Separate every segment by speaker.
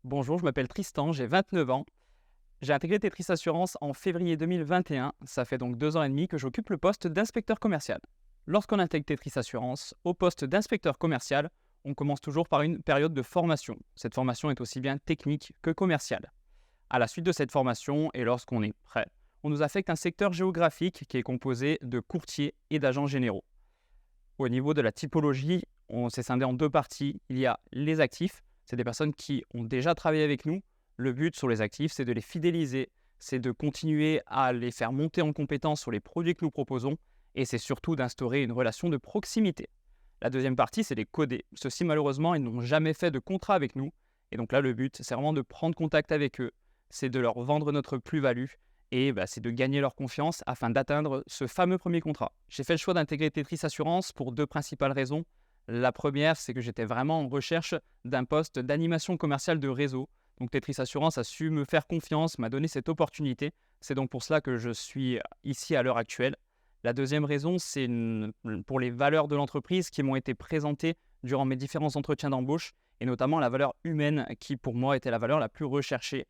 Speaker 1: Bonjour, je m'appelle Tristan, j'ai 29 ans. J'ai intégré Tetris Assurance en février 2021. Ça fait donc 2 ans et demi que j'occupe le poste d'inspecteur commercial. Lorsqu'on intègre Tetris Assurance, au poste d'inspecteur commercial, on commence toujours par une période de formation. Cette formation est aussi bien technique que commerciale. À la suite de cette formation, et lorsqu'on est prêt, on nous affecte un secteur géographique qui est composé de courtiers et d'agents généraux. Au niveau de la typologie, on s'est scindé en deux parties. Il y a les actifs, c'est des personnes qui ont déjà travaillé avec nous. Le but sur les actifs, c'est de les fidéliser, c'est de continuer à les faire monter en compétence sur les produits que nous proposons et c'est surtout d'instaurer une relation de proximité. La deuxième partie, c'est les codés. Ceux-ci, malheureusement, ils n'ont jamais fait de contrat avec nous. Et donc là, le but, c'est vraiment de prendre contact avec eux, c'est de leur vendre notre plus-value et c'est de gagner leur confiance afin d'atteindre ce fameux premier contrat. J'ai fait le choix d'intégrer Tetris Assurance pour deux principales raisons. La première, c'est que j'étais vraiment en recherche d'un poste d'animation commerciale de réseau. Donc Tetris Assurance a su me faire confiance, m'a donné cette opportunité. C'est donc pour cela que je suis ici à l'heure actuelle. La deuxième raison, c'est pour les valeurs de l'entreprise qui m'ont été présentées durant mes différents entretiens d'embauche, et notamment la valeur humaine qui pour moi était la valeur la plus recherchée.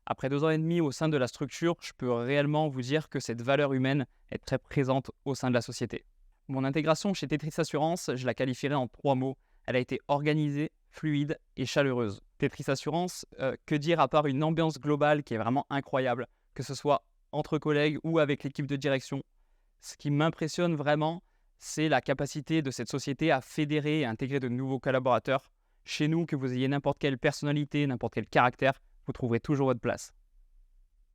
Speaker 1: Après 2 ans et demi au sein de la structure, je peux réellement vous dire que cette valeur humaine est très présente au sein de la société. Mon intégration chez Tetris Assurance, je la qualifierais en 3 mots. Elle a été organisée, fluide et chaleureuse. Tetris Assurance, que dire à part une ambiance globale qui est vraiment incroyable, que ce soit entre collègues ou avec l'équipe de direction. Ce qui m'impressionne vraiment, c'est la capacité de cette société à fédérer et intégrer de nouveaux collaborateurs. Chez nous, que vous ayez n'importe quelle personnalité, n'importe quel caractère, vous trouverez toujours votre place.